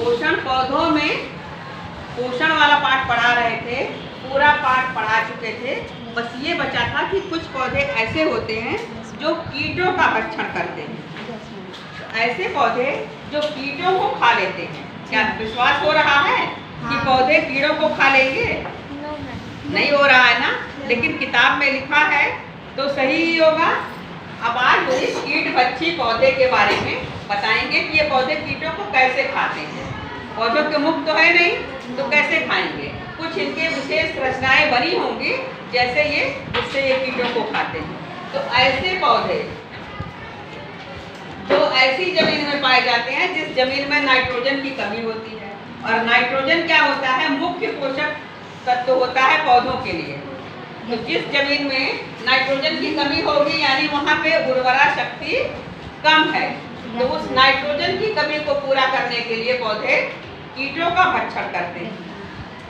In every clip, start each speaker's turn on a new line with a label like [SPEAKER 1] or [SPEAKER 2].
[SPEAKER 1] पोषण पौधों में पोषण वाला पाठ पढ़ा रहे थे, पूरा पाठ पढ़ा चुके थे। बस ये बचा था कि कुछ पौधे ऐसे होते हैं जो कीटों का भक्षण करते हैं। ऐसे पौधे जो कीटों को खा लेते हैं, क्या विश्वास हो रहा है कि पौधे कीड़ों को खा लेंगे? नहीं हो रहा है ना, लेकिन किताब में लिखा है तो सही ही होगा। अब आज इस कीट भक्षी पौधे के बारे में बताएंगे कि ये पौधे कीटों को कैसे खाते हैं। पौधों के मुख तो है नहीं, तो कैसे खाएंगे? कुछ इनके विशेष रचनाएं बनी होंगी जैसे ये, जिससे ये कीटों को खाते हैं। तो ऐसे पौधे जो ऐसी जमीन में पाए जाते हैं जिस जमीन में नाइट्रोजन की कमी होती है, और नाइट्रोजन क्या होता है? मुख्य पोषक तत्व होता है पौधों के लिए। तो जिस जमीन में नाइट्रोजन की कमी होगी यानी वहाँ पे उर्वरा शक्ति कम है, तो उस नाइट्रोजन की कमी को पूरा करने के लिए पौधे कीटों का भक्षण करते हैं,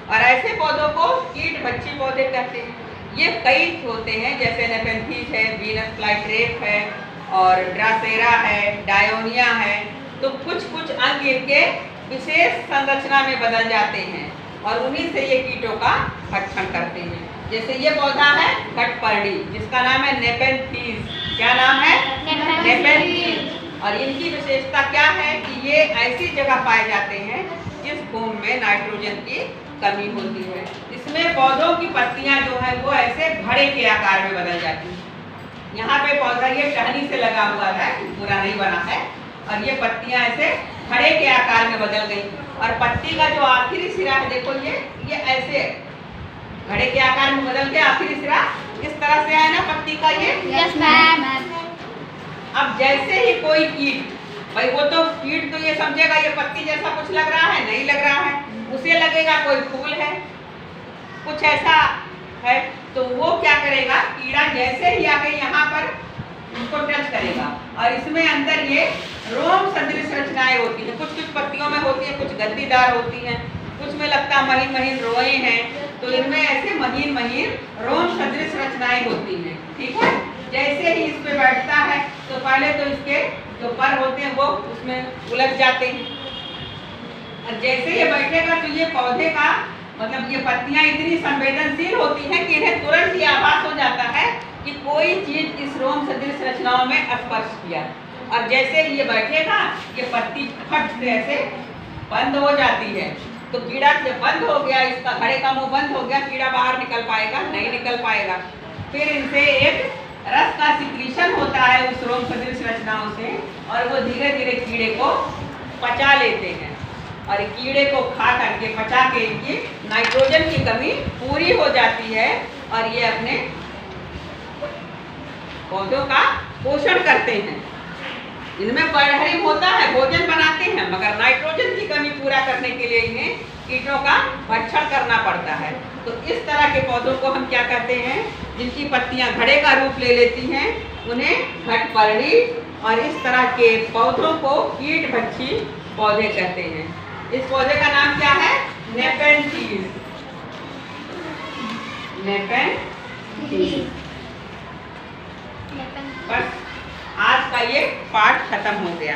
[SPEAKER 1] और ऐसे पौधों को कीट भक्षी पौधे कहते हैं। ये कई होते हैं, जैसे नेपेंथीज है, वीनस फ्लाईट्रेप है, और ड्रासेरा है, डायोनिया है। तो कुछ कुछ अंग इनके विशेष संरचना में बदल जाते हैं और उन्हीं से ये कीटों का भक्षण करते हैं। जैसे ये पौधा है घटपर्णी, जिसका नाम है नेपेंथीज। क्या नाम है? नेपेंथीज। और इनकी विशेषता क्या है कि ये ऐसी जगह पाए जाते हैं जिस भूमि में नाइट्रोजन की कमी होती है। इसमें पौधों की पत्तियां जो है वो ऐसे घड़े के आकार में बदल जाती हैं। यहाँ पे पौधा ये टहनी से लगा हुआ है, पूरा नहीं बना है, और ये पत्तियां ऐसे घड़े के आकार में बदल गई। और पत्ती का जो आखिरी सिरा है, देखो ये ऐसे घड़े के आकार में बदल के आखिरी सिरा इस तरह से है ना पत्ती का ये।
[SPEAKER 2] Yes ma'am.
[SPEAKER 1] अब जैसे ही कोई कीट, भाई वो तो कीट तो ये समझेगा ये पत्ती जैसा कुछ लग रहा है, नहीं लग रहा है, उसे लगेगा कोई फूल है, कुछ ऐसा है, तो वो क्या करेगा? कीड़ा जैसे ही आके यहाँ पर इसको टच करेगा, और इसमें अंदर ये रोम सदृश रचनाएं होती हैं। कुछ कुछ पत्तियों में होती है, कुछ गद्दीदार होती हैं, कुछ में लगता है महीन महीन रोए हैं, तो इनमें ऐसे महीन महीन रोम सदृश रचनाएं होती हैं। ठीक है, जैसे ही इस पे बैठता है तो पहले तो इसके जो पर होते हैं वो उसमें उलझ जाते हैं, और जैसे ये बैठेगा तो ये पौधे का मतलब ये पत्तियां इतनी संवेदनशील होती हैं कि इन्हें तुरंत ही आभास हो जाता है कि कोई चीज इस रोम सदृश रचनाओं में स्पर्श किया। और जैसे ही ये बैठेगा ये पत्ती फट से ऐसे बंद हो जाती है। तो कीड़ा जब बंद हो गया, इसका घड़े का मुंह बंद हो गया, कीड़ा बाहर निकल पाएगा? नहीं निकल पाएगा। फिर इनसे एक रस का सिक्रीशन होता है उस रोम सदृश रचनाओं से, और वो धीरे धीरे कीड़े को पचा लेते हैं, और कीड़े को खा करके पचा के इनकी नाइट्रोजन की कमी पूरी हो जाती है, और ये अपने पौधों का पोषण करते हैं। इनमें परिश्रम होता है, भोजन बनाते हैं, मगर नाइट्रोजन की कमी पूरा करने के लिए इन्हें कीटों का भक्षण करना पड़ता है। तो इस तरह के पौधों को हम क्या कहते हैं? जिनकी पत्तियां घड़े का रूप ले लेती हैं, उन्हें घटपर्णी, और इस तरह के पौधों को कीट भक्षी पौधे कहते हैं। इस पौधे का नाम क्या है? नेपेंथीज। नेपेंथीज। बस आज का ये पाठ खत्म हो गया।